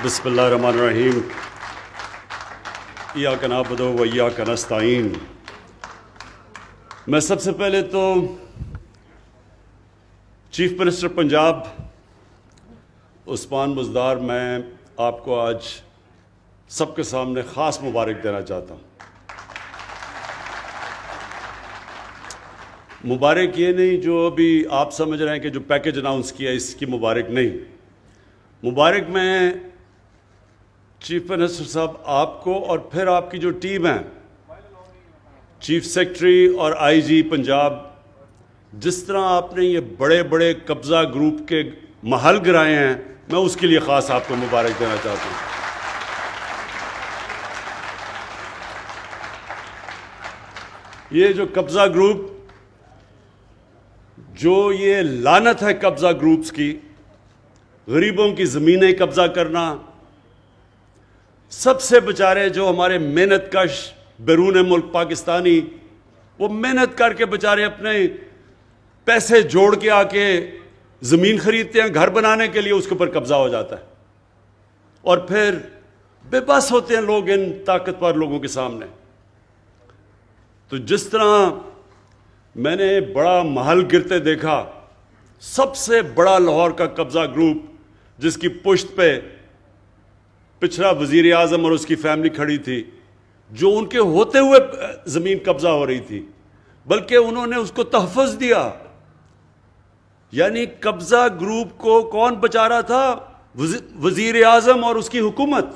بسم اللہ الرحمن الرحیم ایاک نعبد و ایاک نستعین۔ میں سب سے پہلے تو چیف منسٹر پنجاب عثمان بزدار میں آپ کو آج سب کے سامنے خاص مبارک دینا چاہتا ہوں۔ مبارک یہ نہیں جو ابھی آپ سمجھ رہے ہیں کہ جو پیکج اناؤنس کیا اس کی مبارک نہیں، مبارک میں چیف منسٹر صاحب آپ کو اور پھر آپ کی جو ٹیم ہے، چیف سیکرٹری اور آئی جی پنجاب، جس طرح آپ نے یہ بڑے بڑے قبضہ گروپ کے محل گرائے ہیں، میں اس کے لیے خاص آپ کو مبارک دینا چاہتا ہوں۔ یہ جو قبضہ گروپ، جو یہ لعنت ہے قبضہ گروپس کی، غریبوں کی زمینیں قبضہ کرنا، سب سے بیچارے جو ہمارے محنت کش بیرون ملک پاکستانی، وہ محنت کر کے بیچارے اپنے پیسے جوڑ کے آ کے زمین خریدتے ہیں گھر بنانے کے لیے، اس کے اوپر قبضہ ہو جاتا ہے اور پھر بے بس ہوتے ہیں لوگ ان طاقتور لوگوں کے سامنے۔ تو جس طرح میں نے بڑا محل گرتے دیکھا، سب سے بڑا لاہور کا قبضہ گروپ جس کی پشت پہ پچھلا وزیر اعظم اور اس کی فیملی کھڑی تھی، جو ان کے ہوتے ہوئے زمین قبضہ ہو رہی تھی، بلکہ انہوں نے اس کو تحفظ دیا۔ یعنی قبضہ گروپ کو کون بچا رہا تھا؟ وزیر اعظم اور اس کی حکومت۔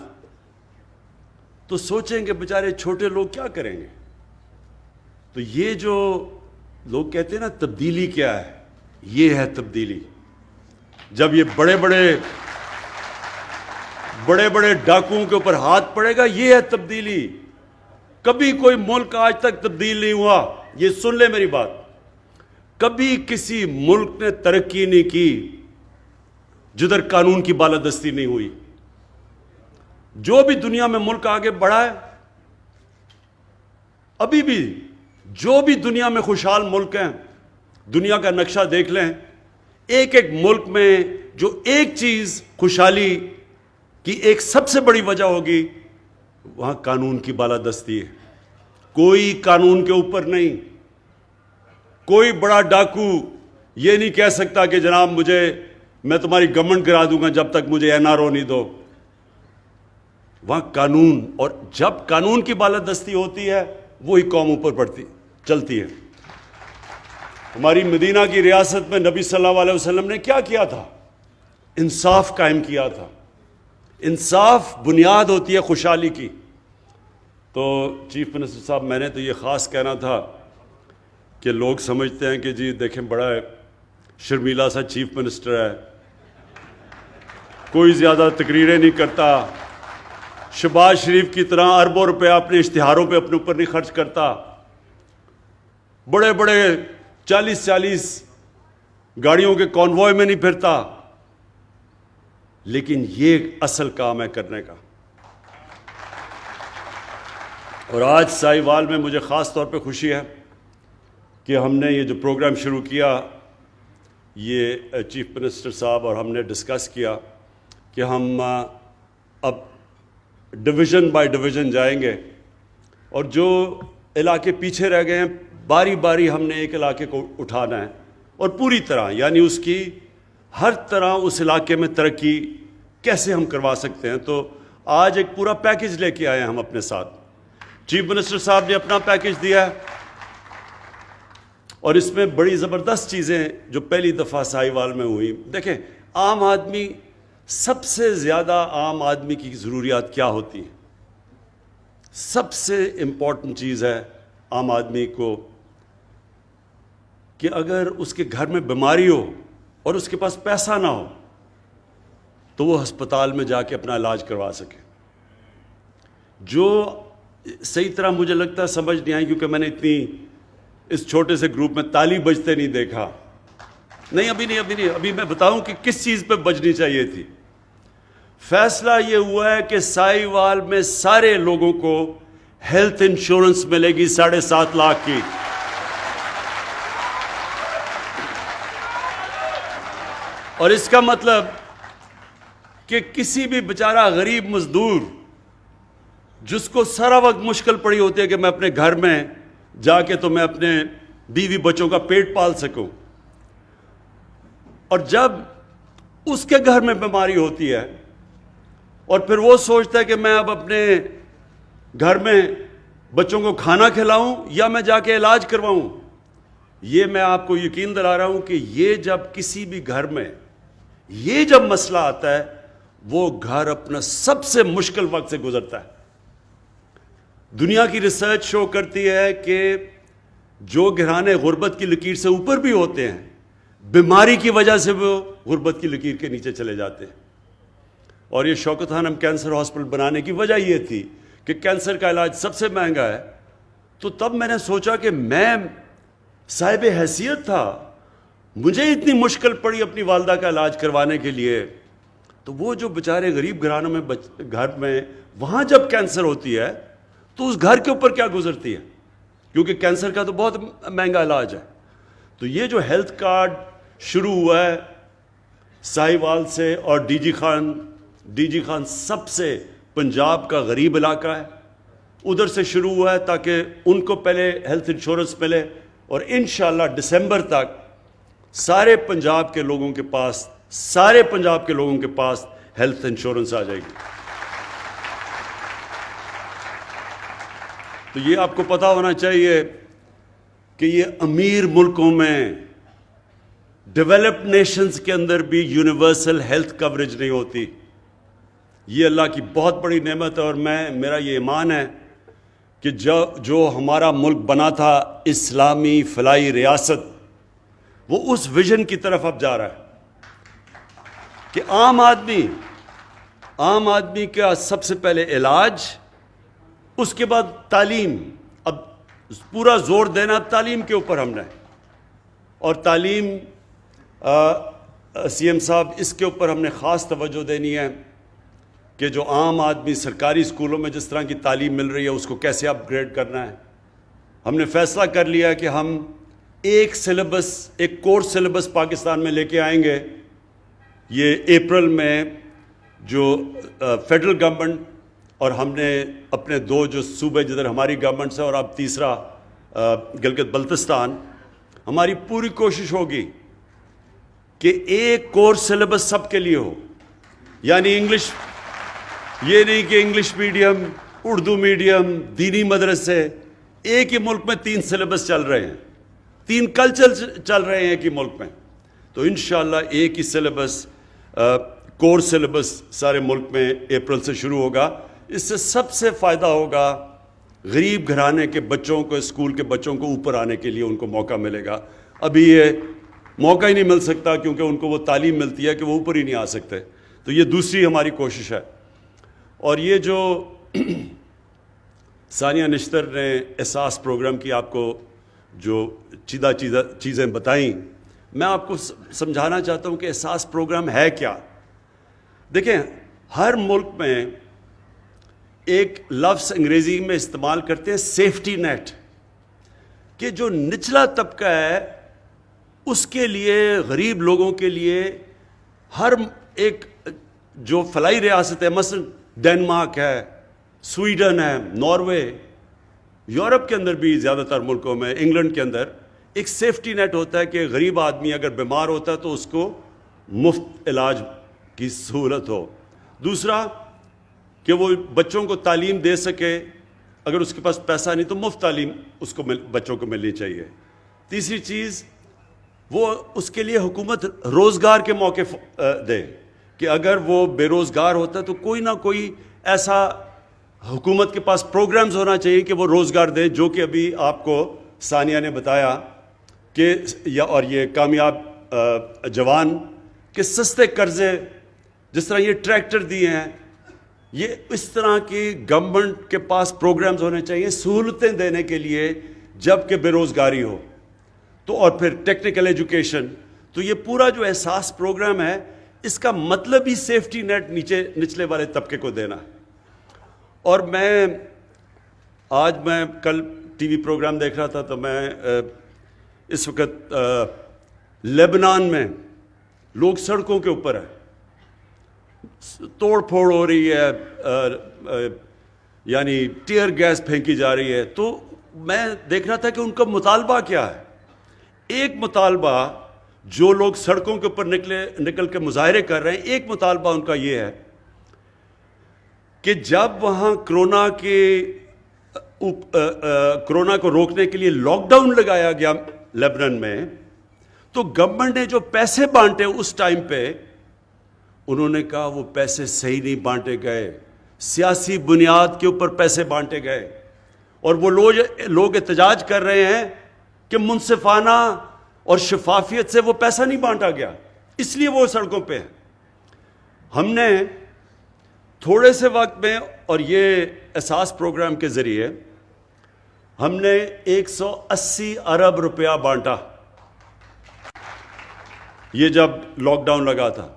تو سوچیں کہ بیچارے چھوٹے لوگ کیا کریں گے۔ تو یہ جو لوگ کہتے ہیں نا تبدیلی کیا ہے، یہ ہے تبدیلی۔ جب یہ بڑے بڑے ڈاکوؤں کے اوپر ہاتھ پڑے گا، یہ ہے تبدیلی۔ کبھی کوئی ملک آج تک تبدیل نہیں ہوا، یہ سن لے میری بات۔ کبھی کسی ملک نے ترقی نہیں کی جدھر قانون کی بالادستی نہیں ہوئی۔ جو بھی دنیا میں ملک آگے بڑھا ہے، ابھی بھی جو بھی دنیا میں خوشحال ملک ہیں، دنیا کا نقشہ دیکھ لیں، ایک ایک ملک میں جو ایک چیز خوشحالی کی ایک سب سے بڑی وجہ ہوگی، وہاں قانون کی بالادستی ہے۔ کوئی قانون کے اوپر نہیں۔ کوئی بڑا ڈاکو یہ نہیں کہہ سکتا کہ جناب میں تمہاری گورنمنٹ گرا دوں گا جب تک مجھے NRO نہیں دو۔ وہاں قانون، اور جب قانون کی بالادستی ہوتی ہے وہی قوم اوپر چلتی ہے۔ ہماری مدینہ کی ریاست میں نبی صلی اللہ علیہ وسلم نے کیا کیا تھا؟ انصاف قائم کیا تھا۔ انصاف بنیاد ہوتی ہے خوشحالی کی۔ تو چیف منسٹر صاحب، میں نے تو یہ خاص کہنا تھا کہ لوگ سمجھتے ہیں کہ جی دیکھیں بڑا شرمیلا سا چیف منسٹر ہے، کوئی زیادہ تقریریں نہیں کرتا، شہباز شریف کی طرح اربوں روپے اپنے اشتہاروں پہ اپنے اوپر نہیں خرچ کرتا، بڑے 40 گاڑیوں کے کانوائے میں نہیں پھرتا۔ لیکن یہ اصل کام ہے کرنے کا۔ اور آج ساہیوال میں مجھے خاص طور پہ خوشی ہے کہ ہم نے یہ جو پروگرام شروع کیا، یہ چیف منسٹر صاحب اور ہم نے ڈسکس کیا کہ ہم اب ڈویژن بائی ڈویژن جائیں گے، اور جو علاقے پیچھے رہ گئے ہیں باری باری ہم نے ایک علاقے کو اٹھانا ہے، اور پوری طرح یعنی اس کی ہر طرح اس علاقے میں ترقی کیسے ہم کروا سکتے ہیں۔ تو آج ایک پورا پیکج لے کے آئے ہیں ہم اپنے ساتھ۔ چیف منسٹر صاحب نے اپنا پیکج دیا ہے، اور اس میں بڑی زبردست چیزیں جو پہلی دفعہ ساہیوال میں ہوئی۔ دیکھیں، عام آدمی، سب سے زیادہ عام آدمی کی ضروریات کیا ہوتی ہیں؟ سب سے امپورٹنٹ چیز ہے عام آدمی کو کہ اگر اس کے گھر میں بیماری ہو اور اس کے پاس پیسہ نہ ہو تو وہ ہسپتال میں جا کے اپنا علاج کروا سکے۔ جو صحیح طرح مجھے لگتا ہے سمجھ نہیں آئی، کیونکہ میں نے اتنی اس چھوٹے سے گروپ میں تالی بجتے نہیں دیکھا۔ ابھی میں بتاؤں کہ کس چیز پہ بجنی چاہیے تھی۔ فیصلہ یہ ہوا ہے کہ ساہیوال میں سارے لوگوں کو ہیلتھ انشورنس ملے گی 7.5 لاکھ کی۔ اور اس کا مطلب کہ کسی بھی بیچارہ غریب مزدور جس کو سارا وقت مشکل پڑی ہوتی ہے کہ میں اپنے گھر میں جا کے تو میں اپنے بیوی بچوں کا پیٹ پال سکوں، اور جب اس کے گھر میں بیماری ہوتی ہے اور پھر وہ سوچتا ہے کہ میں اب اپنے گھر میں بچوں کو کھانا کھلاؤں یا میں جا کے علاج کرواؤں، یہ میں آپ کو یقین دلا رہا ہوں کہ یہ جب کسی بھی گھر میں یہ جب مسئلہ آتا ہے وہ گھر اپنا سب سے مشکل وقت سے گزرتا ہے۔ دنیا کی ریسرچ شو کرتی ہے کہ جو گھرانے غربت کی لکیر سے اوپر بھی ہوتے ہیں، بیماری کی وجہ سے وہ غربت کی لکیر کے نیچے چلے جاتے ہیں۔ اور یہ شوکت خانم کینسر ہاسپٹل بنانے کی وجہ یہ تھی کہ کینسر کا علاج سب سے مہنگا ہے، تو تب میں نے سوچا کہ میں صاحب حیثیت تھا، مجھے اتنی مشکل پڑی اپنی والدہ کا علاج کروانے کے لیے، تو وہ جو بیچارے غریب گھرانوں میں گھر میں وہاں جب کینسر ہوتی ہے تو اس گھر کے اوپر کیا گزرتی ہے، کیونکہ کینسر کا تو بہت مہنگا علاج ہے۔ تو یہ جو ہیلتھ کارڈ شروع ہوا ہے ساہیوال سے، اور ڈی جی خان سب سے پنجاب کا غریب علاقہ ہے، ادھر سے شروع ہوا ہے تاکہ ان کو پہلے ہیلتھ انشورنس ملے، اور انشاءاللہ دسمبر تک سارے پنجاب کے لوگوں کے پاس ہیلتھ انشورنس آ جائے گی۔ تو یہ آپ کو پتہ ہونا چاہیے کہ یہ امیر ملکوں میں، ڈیولپڈ نیشنز کے اندر بھی یونیورسل ہیلتھ کوریج نہیں ہوتی۔ یہ اللہ کی بہت بڑی نعمت ہے، اور میرا یہ ایمان ہے کہ جو ہمارا ملک بنا تھا اسلامی فلاحی ریاست، وہ اس ویژن کی طرف اب جا رہا ہے کہ عام آدمی کا سب سے پہلے علاج، اس کے بعد تعلیم۔ اب پورا زور دینا اب تعلیم کے اوپر ہم نے، اور تعلیم سی ایم صاحب اس کے اوپر ہم نے خاص توجہ دینی ہے کہ جو عام آدمی سرکاری اسکولوں میں جس طرح کی تعلیم مل رہی ہے اس کو کیسے اپ گریڈ کرنا ہے۔ ہم نے فیصلہ کر لیا کہ ہم ایک کورس سلیبس پاکستان میں لے کے آئیں گے۔ یہ اپریل میں جو فیڈرل گورنمنٹ اور ہم نے اپنے دو جو صوبے جدھر ہماری گورنمنٹ ہے اور اب تیسرا گلگت بلتستان، ہماری پوری کوشش ہوگی کہ ایک کورس سلیبس سب کے لیے ہو، یعنی انگلش، یہ نہیں کہ انگلش میڈیم، اردو میڈیم، دینی مدرسے، ایک ہی ملک میں 3 سلیبس چل رہے ہیں، 3 کلچر چل رہے ہیں ایک ہی ملک میں، تو انشاءاللہ ایک ہی سلیبس، کورس سلیبس سارے ملک میں اپریل سے شروع ہوگا۔ اس سے سب سے فائدہ ہوگا غریب گھرانے کے بچوں کو، اسکول کے بچوں کو اوپر آنے کے لیے ان کو موقع ملے گا۔ ابھی یہ موقع ہی نہیں مل سکتا کیونکہ ان کو وہ تعلیم ملتی ہے کہ وہ اوپر ہی نہیں آ سکتے، تو یہ دوسری ہماری کوشش ہے۔ اور یہ جو ثانیہ نشتر نے احساس پروگرام کی آپ کو جو چیزیں بتائیں، میں آپ کو سمجھانا چاہتا ہوں کہ احساس پروگرام ہے کیا۔ دیکھیں، ہر ملک میں ایک لفظ انگریزی میں استعمال کرتے ہیں سیفٹی نیٹ، کہ جو نچلا طبقہ ہے اس کے لیے، غریب لوگوں کے لیے، ہر ایک جو فلاحی ریاست ہے، مثلا ڈنمارک ہے، سویڈن ہے، ناروے، یورپ کے اندر بھی زیادہ تر ملکوں میں، انگلینڈ کے اندر ایک سیفٹی نیٹ ہوتا ہے کہ غریب آدمی اگر بیمار ہوتا ہے تو اس کو مفت علاج کی سہولت ہو۔ دوسرا کہ وہ بچوں کو تعلیم دے سکے، اگر اس کے پاس پیسہ نہیں تو مفت تعلیم اس کو بچوں کو ملنی چاہیے۔ تیسری چیز، وہ اس کے لیے حکومت روزگار کے موقع دے کہ اگر وہ بے روزگار ہوتا ہے تو کوئی نہ کوئی ایسا حکومت کے پاس پروگرامز ہونا چاہیے کہ وہ روزگار دے، جو کہ ابھی آپ کو ثانیہ نے بتایا کہ اور یہ کامیاب جوان کے سستے قرضے، جس طرح یہ ٹریکٹر دیے ہیں، یہ اس طرح کی گورنمنٹ کے پاس پروگرامز ہونے چاہیے سہولتیں دینے کے لیے جب کہ بے روزگاری ہو۔ تو اور پھر ٹیکنیکل ایجوکیشن، تو یہ پورا جو احساس پروگرام ہے اس کا مطلب ہی سیفٹی نیٹ نچلے والے طبقے کو دینا۔ اور آج میں کل ٹی وی پروگرام دیکھ رہا تھا تو میں اس وقت لبنان میں لوگ سڑکوں کے اوپر ہیں، توڑ پھوڑ ہو رہی ہے، یعنی ٹیئر گیس پھینکی جا رہی ہے، تو میں دیکھ رہا تھا کہ ان کا مطالبہ کیا ہے. ایک مطالبہ جو لوگ سڑکوں کے اوپر نکل کے مظاہرے کر رہے ہیں، ایک مطالبہ ان کا یہ ہے کہ جب وہاں کرونا کو روکنے کے لیے لاک ڈاؤن لگایا گیا لیبنان میں، تو گورنمنٹ نے جو پیسے بانٹے اس ٹائم پہ، انہوں نے کہا وہ پیسے صحیح نہیں بانٹے گئے، سیاسی بنیاد کے اوپر پیسے بانٹے گئے. اور وہ لوگ احتجاج کر رہے ہیں کہ منصفانہ اور شفافیت سے وہ پیسہ نہیں بانٹا گیا، اس لیے وہ سڑکوں پہ ہیں. ہم نے تھوڑے سے وقت میں اور یہ احساس پروگرام کے ذریعے ہم نے 180 ارب روپیہ بانٹا. یہ جب لاک ڈاؤن لگا تھا،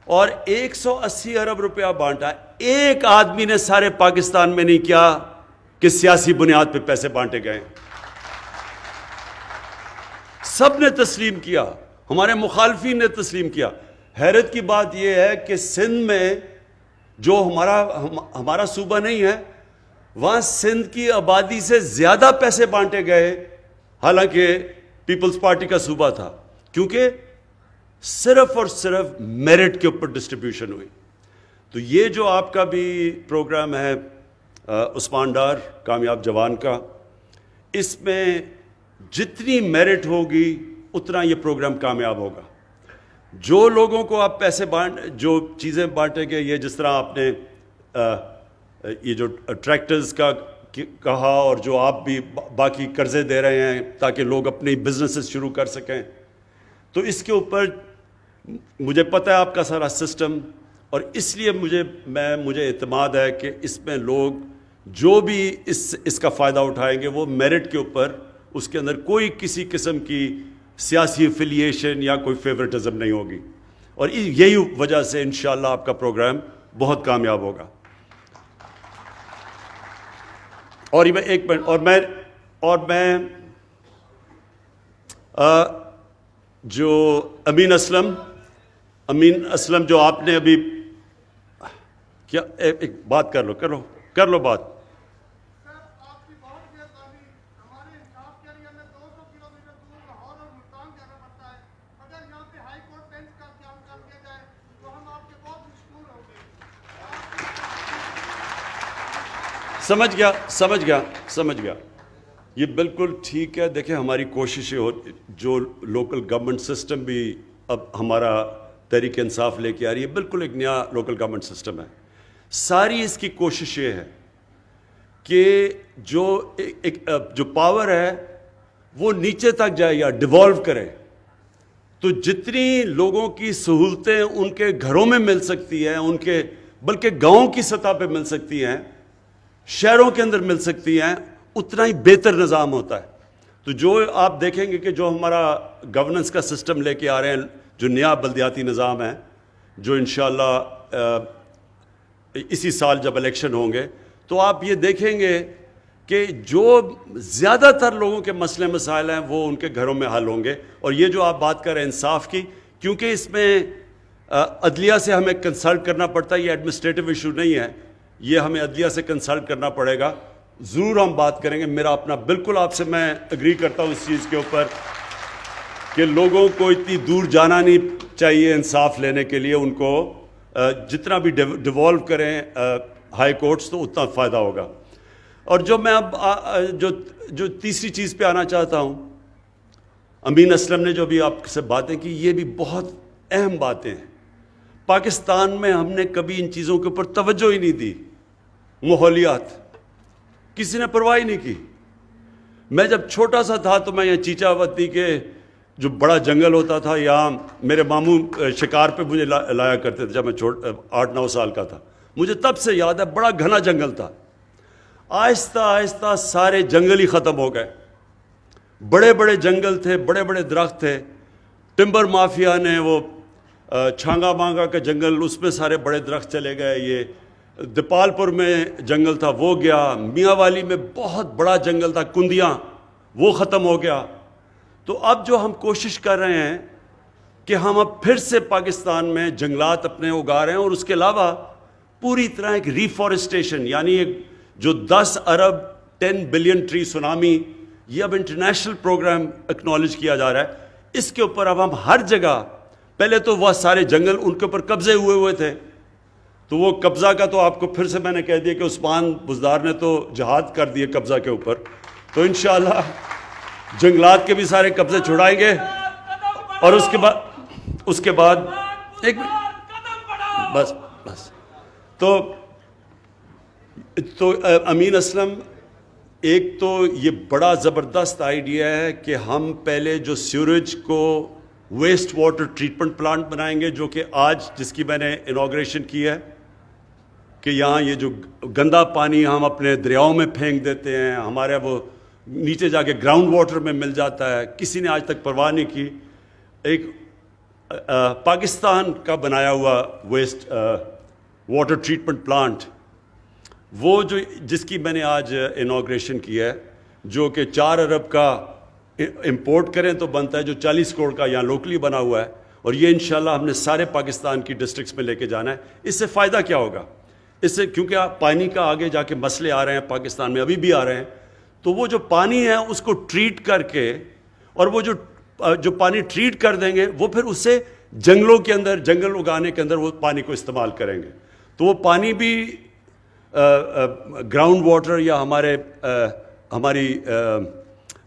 اور 180 ارب روپیہ بانٹا. ایک آدمی نے سارے پاکستان میں نہیں کیا کہ سیاسی بنیاد پہ پیسے بانٹے گئے. سب نے تسلیم کیا، ہمارے مخالفین نے تسلیم کیا. حیرت کی بات یہ ہے کہ سندھ میں جو ہمارا صوبہ نہیں ہے، وہاں سندھ کی آبادی سے زیادہ پیسے بانٹے گئے، حالانکہ پیپلز پارٹی کا صوبہ تھا، کیونکہ صرف اور صرف میرٹ کے اوپر ڈسٹریبیوشن ہوئی. تو یہ جو آپ کا بھی پروگرام ہے عثمان ڈار کامیاب جوان کا، اس میں جتنی میرٹ ہوگی اتنا یہ پروگرام کامیاب ہوگا. جو لوگوں کو آپ پیسے جو چیزیں بانٹیں گے، یہ جس طرح آپ نے یہ جو ٹریکٹرز کا کہا، اور جو آپ بھی باقی قرضے دے رہے ہیں تاکہ لوگ اپنی بزنسز شروع کر سکیں، تو اس کے اوپر مجھے پتہ ہے آپ کا سارا سسٹم، اور اس لیے مجھے اعتماد ہے کہ اس میں لوگ جو بھی اس کا فائدہ اٹھائیں گے وہ میرٹ کے اوپر، اس کے اندر کوئی کسی قسم کی سیاسی افیلیشن یا کوئی فیورٹزم نہیں ہوگی. اور یہی وجہ سے انشاءاللہ آپ کا پروگرام بہت کامیاب ہوگا. اور ایک منٹ، اور میں جو امین اسلم جو آپ نے ابھی کیا، ایک بات کر لو بات. سمجھ گیا. یہ بالکل ٹھیک ہے. دیکھیں ہماری کوششیں جو لوکل گورنمنٹ سسٹم بھی اب ہمارا تحریک انصاف لے کے آ رہی ہے، بالکل ایک نیا لوکل گورنمنٹ سسٹم ہے. ساری اس کی کوشش یہ ہے کہ جو پاور ہے وہ نیچے تک جائے یا ڈیوالو کرے. تو جتنی لوگوں کی سہولتیں ان کے گھروں میں مل سکتی ہیں، بلکہ گاؤں کی سطح پہ مل سکتی ہیں، شہروں کے اندر مل سکتی ہیں، اتنا ہی بہتر نظام ہوتا ہے. تو جو آپ دیکھیں گے کہ جو ہمارا گورننس کا سسٹم لے کے آ رہے ہیں، جو نیا بلدیاتی نظام ہے، جو انشاءاللہ اسی سال جب الیکشن ہوں گے، تو آپ یہ دیکھیں گے کہ جو زیادہ تر لوگوں کے مسئلے مسائل ہیں وہ ان کے گھروں میں حل ہوں گے. اور یہ جو آپ بات کر رہے ہیں انصاف کی، کیونکہ اس میں عدلیہ سے ہمیں کنسلٹ کرنا پڑتا ہے، یہ ایڈمنسٹریٹو ایشو نہیں ہے، یہ ہمیں عدلیہ سے کنسلٹ کرنا پڑے گا. ضرور ہم بات کریں گے. میرا اپنا بالکل آپ سے میں اگری کرتا ہوں اس چیز کے اوپر کہ لوگوں کو اتنی دور جانا نہیں چاہیے انصاف لینے کے لیے. ان کو جتنا بھی ڈیوالو کریں ہائی کورٹس تو اتنا فائدہ ہوگا. اور جو میں اب جو تیسری چیز پہ آنا چاہتا ہوں، امین اسلم نے جو بھی آپ سے باتیں کی، یہ بھی بہت اہم باتیں ہیں. پاکستان میں ہم نے کبھی ان چیزوں کے اوپر توجہ ہی نہیں دی. ماحولیات کسی نے پرواہ ہی نہیں کی. میں جب چھوٹا سا تھا تو میں یہ چیچا وتی کے جو بڑا جنگل ہوتا تھا، یہاں میرے ماموں شکار پہ مجھے لایا کرتے تھے جب میں 8-9 سال کا تھا. مجھے تب سے یاد ہے بڑا گھنا جنگل تھا. آہستہ آہستہ سارے جنگل ہی ختم ہو گئے. بڑے بڑے جنگل تھے، بڑے بڑے درخت تھے. ٹمبر مافیا نے وہ چھانگا مانگا کا جنگل، اس میں سارے بڑے درخت چلے گئے. یہ دیپال پور میں جنگل تھا وہ گیا. میاں والی میں بہت بڑا جنگل تھا کندیاں، وہ ختم ہو گیا. تو اب جو ہم کوشش کر رہے ہیں کہ ہم اب پھر سے پاکستان میں جنگلات اپنے اگا رہے ہیں، اور اس کے علاوہ پوری طرح ایک ریفارسٹیشن، یعنی ایک جو 10 ارب 10 بلین ٹری سونامی، یہ اب انٹرنیشنل پروگرام اکنالج کیا جا رہا ہے۔ اس کے اوپر اب ہم ہر جگہ، پہلے تو وہ سارے جنگل ان کے اوپر قبضے ہوئے تھے، تو وہ قبضہ کا تو آپ کو پھر سے میں نے کہہ دیا کہ عثمان بزدار نے تو جہاد کر دیے قبضہ کے اوپر، تو انشاءاللہ جنگلات کے بھی سارے قبضے چھڑائیں گے۔ اور اس کے بعد ایک بس تو امین اسلم، ایک تو یہ بڑا زبردست آئیڈیا ہے کہ ہم پہلے جو سیوریج کو ویسٹ واٹر ٹریٹمنٹ پلانٹ بنائیں گے، جو کہ آج جس کی میں نے انوگریشن کی ہے، کہ یہاں یہ جو گندا پانی ہم اپنے دریاؤں میں پھینک دیتے ہیں، ہمارے وہ نیچے جا کے گراؤنڈ واٹر میں مل جاتا ہے، کسی نے آج تک پرواہ نہیں کی۔ ایک پاکستان کا بنایا ہوا ویسٹ واٹر ٹریٹمنٹ پلانٹ، وہ جو جس کی میں نے آج انوگریشن کی ہے، جو کہ 4 ارب کا امپورٹ کریں تو بنتا ہے، جو 40 کروڑ کا یہاں لوکلی بنا ہوا ہے، اور یہ انشاءاللہ ہم نے سارے پاکستان کی ڈسٹرکٹس میں لے کے جانا ہے۔ اس سے فائدہ کیا ہوگا؟ اس سے کیونکہ آپ پانی کا آگے جا کے مسئلے آ رہے ہیں پاکستان میں، ابھی بھی آ رہے ہیں، تو وہ جو پانی ہے اس کو ٹریٹ کر کے، اور وہ جو پانی ٹریٹ کر دیں گے، وہ پھر اس سے جنگلوں کے اندر، جنگل اگانے کے اندر وہ پانی کو استعمال کریں گے، تو وہ پانی بھی گراؤنڈ واٹر یا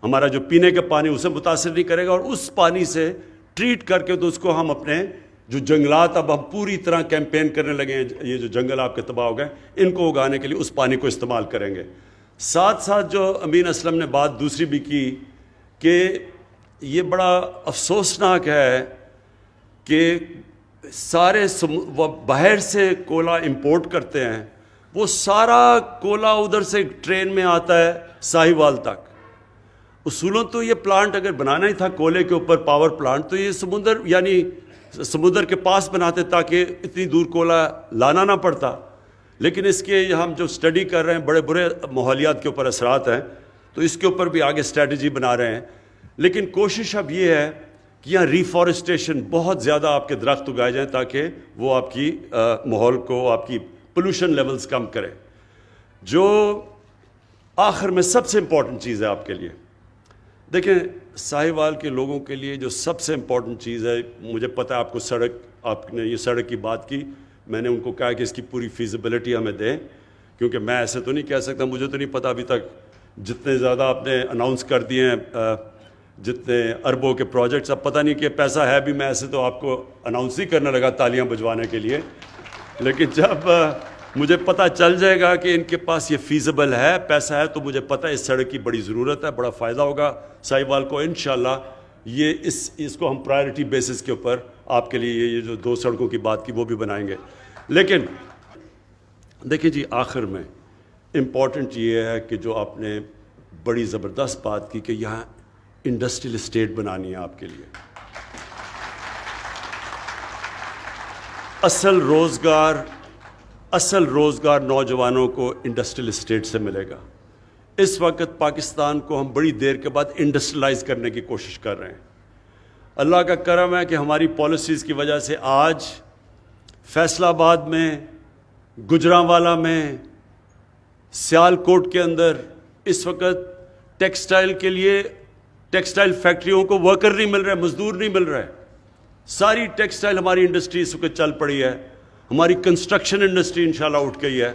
ہمارا جو پینے کا پانی اسے متاثر نہیں کرے گا، اور اس پانی سے ٹریٹ کر کے تو اس کو ہم اپنے جو جنگلات، اب ہم پوری طرح کیمپین کرنے لگے ہیں، یہ جو جنگل آپ کے تباہ ہو گئے ان کو اگانے کے لیے اس پانی کو استعمال کریں گے۔ ساتھ ساتھ جو امین اسلم نے بات دوسری بھی کی کہ یہ بڑا افسوسناک ہے کہ سارے باہر سے کولا امپورٹ کرتے ہیں، وہ سارا کولا ادھر سے ٹرین میں آتا ہے ساہیوال تک۔ اصولوں تو یہ پلانٹ اگر بنانا ہی تھا کولے کے اوپر پاور پلانٹ، تو یہ سمندر کے پاس بناتے تاکہ اتنی دور کولا لانا نہ پڑتا، لیکن اس کے ہم جو سٹڈی کر رہے ہیں، بڑے برے ماحولیات کے اوپر اثرات ہیں، تو اس کے اوپر بھی آگے اسٹریٹجی بنا رہے ہیں۔ لیکن کوشش اب یہ ہے کہ یہاں ریفارسٹیشن بہت زیادہ آپ کے درخت اگائے جائیں تاکہ وہ آپ کی ماحول کو، آپ کی پولوشن لیولز کم کرے۔ جو آخر میں سب سے امپورٹنٹ چیز ہے آپ کے لیے، دیکھیں ساہیوال کے لوگوں کے لیے جو سب سے امپورٹنٹ چیز ہے، مجھے پتہ ہے آپ کو آپ نے یہ سڑک کی بات کی، میں نے ان کو کہا کہ اس کی پوری فیزیبلٹی ہمیں دیں، کیونکہ میں ایسے تو نہیں کہہ سکتا، مجھے تو نہیں پتہ ابھی تک جتنے زیادہ آپ نے اناؤنس کر دیے ہیں، جتنے اربوں کے پروجیکٹس، اب پتہ نہیں کہ پیسہ ہے بھی، میں ایسے تو آپ کو اناؤنس ہی کرنے لگا تالیاں بجوانے کے لیے، لیکن جب مجھے پتہ چل جائے گا کہ ان کے پاس یہ فیزیبل ہے، پیسہ ہے، تو مجھے پتہ ہے اس سڑک کی بڑی ضرورت ہے، بڑا فائدہ ہوگا ساہیوال کو۔ انشاءاللہ یہ اس کو ہم پرائرٹی بیسس کے اوپر آپ کے لیے یہ جو 2 سڑکوں کی بات کی وہ بھی بنائیں گے۔ لیکن دیکھیں جی، آخر میں امپورٹنٹ یہ ہے کہ جو آپ نے بڑی زبردست بات کی کہ یہاں انڈسٹریل اسٹیٹ بنانی ہے آپ کے لیے۔ اصل روزگار نوجوانوں کو انڈسٹریل اسٹیٹ سے ملے گا۔ اس وقت پاکستان کو ہم بڑی دیر کے بعد انڈسٹریلائز کرنے کی کوشش کر رہے ہیں۔ اللہ کا کرم ہے کہ ہماری پالیسیز کی وجہ سے آج فیصل آباد میں، گجرانوالہ میں، سیالکوٹ کے اندر اس وقت ٹیکسٹائل کے لیے، ٹیکسٹائل فیکٹریوں کو ورکر نہیں مل رہے، مزدور نہیں مل رہے، ساری ٹیکسٹائل ہماری انڈسٹری اس وقت چل پڑی ہے، ہماری کنسٹرکشن انڈسٹری انشاءاللہ اٹھ گئی ہے۔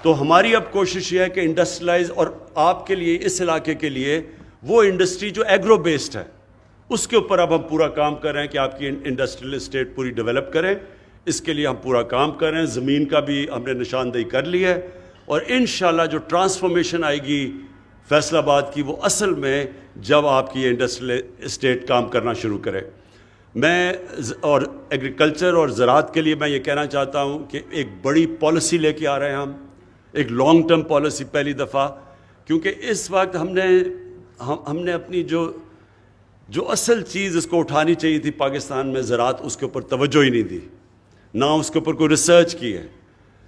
تو ہماری اب کوشش یہ ہے کہ انڈسٹریلائز، اور آپ کے لیے، اس علاقے کے لیے وہ انڈسٹری جو ایگرو بیسڈ ہے، اس کے اوپر اب ہم پورا کام کر رہے ہیں کہ آپ کی انڈسٹریل اسٹیٹ پوری ڈیولپ کریں۔ اس کے لیے ہم پورا کام کر رہے ہیں، زمین کا بھی ہم نے نشاندہی کر لی ہے، اور انشاءاللہ جو ٹرانسفارمیشن آئے گی فیصل آباد کی، وہ اصل میں جب آپ کی انڈسٹریل اسٹیٹ کام کرنا شروع کرے۔ میں اور ایگریکلچر اور زراعت کے لیے میں یہ کہنا چاہتا ہوں کہ ایک بڑی پالیسی لے کے آ رہے ہیں ہم، ایک لانگ ٹرم پالیسی پہلی دفعہ، کیونکہ اس وقت ہم نے اپنی جو اصل چیز اس کو اٹھانی چاہیے تھی پاکستان میں، زراعت، اس کے اوپر توجہ ہی نہیں دی، نہ اس کے اوپر کوئی ریسرچ کی ہے۔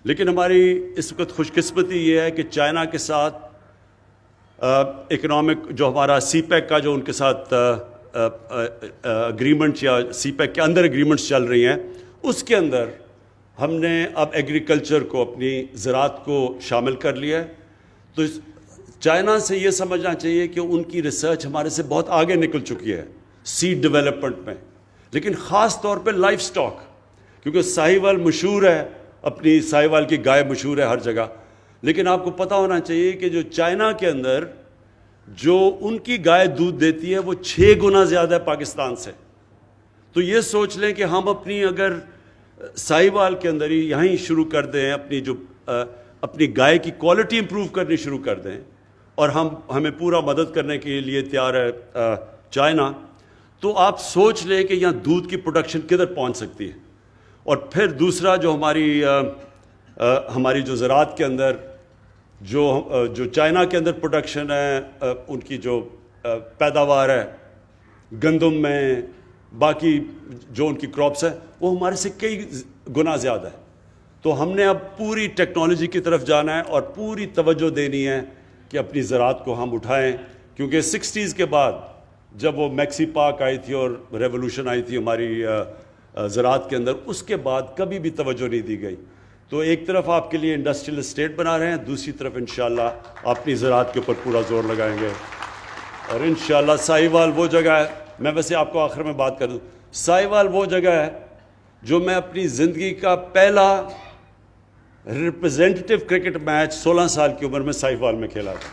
لیکن ہماری اس وقت خوش قسمتی یہ ہے کہ چائنا کے ساتھ اکنامک جو ہمارا سی پیک کا جو ان کے ساتھ اگریمنٹ یا سی پیک کے اندر اگریمنٹس چل رہی ہیں، اس کے اندر ہم نے اب ایگریکلچر کو، اپنی زراعت کو شامل کر لیا ہے. تو چائنا سے یہ سمجھنا چاہیے کہ ان کی ریسرچ ہمارے سے بہت آگے نکل چکی ہے سیڈ ڈیولپمنٹ میں، لیکن خاص طور پہ لائف سٹاک، کیونکہ ساہیوال مشہور ہے، اپنی ساہیوال کی گائے مشہور ہے ہر جگہ. لیکن آپ کو پتہ ہونا چاہیے کہ جو چائنا کے اندر جو ان کی گائے دودھ دیتی ہے وہ 6 گنا زیادہ ہے پاکستان سے. تو یہ سوچ لیں کہ ہم اپنی اگر ساہیوال کے اندر ہی یہیں شروع کر دیں، اپنی گائے کی کوالٹی امپروو کرنی شروع کر دیں، اور ہمیں پورا مدد کرنے کے لیے تیار ہے چائنا، تو آپ سوچ لیں کہ یہاں دودھ کی پروڈکشن کدھر پہنچ سکتی ہے. اور پھر دوسرا جو ہماری جو زراعت کے اندر جو چائنا کے اندر پروڈکشن ہے، ان کی جو پیداوار ہے گندم میں، باقی جو ان کی کراپس ہیں، وہ ہمارے سے کئی گنا زیادہ ہے. تو ہم نے اب پوری ٹیکنالوجی کی طرف جانا ہے اور پوری توجہ دینی ہے کہ اپنی زراعت کو ہم اٹھائیں، کیونکہ 60s کے بعد جب وہ میکسی پاک آئی تھی اور ریولوشن آئی تھی ہماری زراعت کے اندر، اس کے بعد کبھی بھی توجہ نہیں دی گئی. تو ایک طرف آپ کے لیے انڈسٹریل اسٹیٹ بنا رہے ہیں، دوسری طرف انشاءاللہ اپنی زراعت کے اوپر پورا زور لگائیں گے. اور انشاءاللہ ساہیوال وہ جگہ ہے، میں ویسے آپ کو آخر میں بات کر دوں، ساہیوال وہ جگہ ہے جو میں اپنی زندگی کا پہلا ریپرزینٹیو کرکٹ میچ 16 سال کی عمر میں ساہیوال میں کھیلا تھا.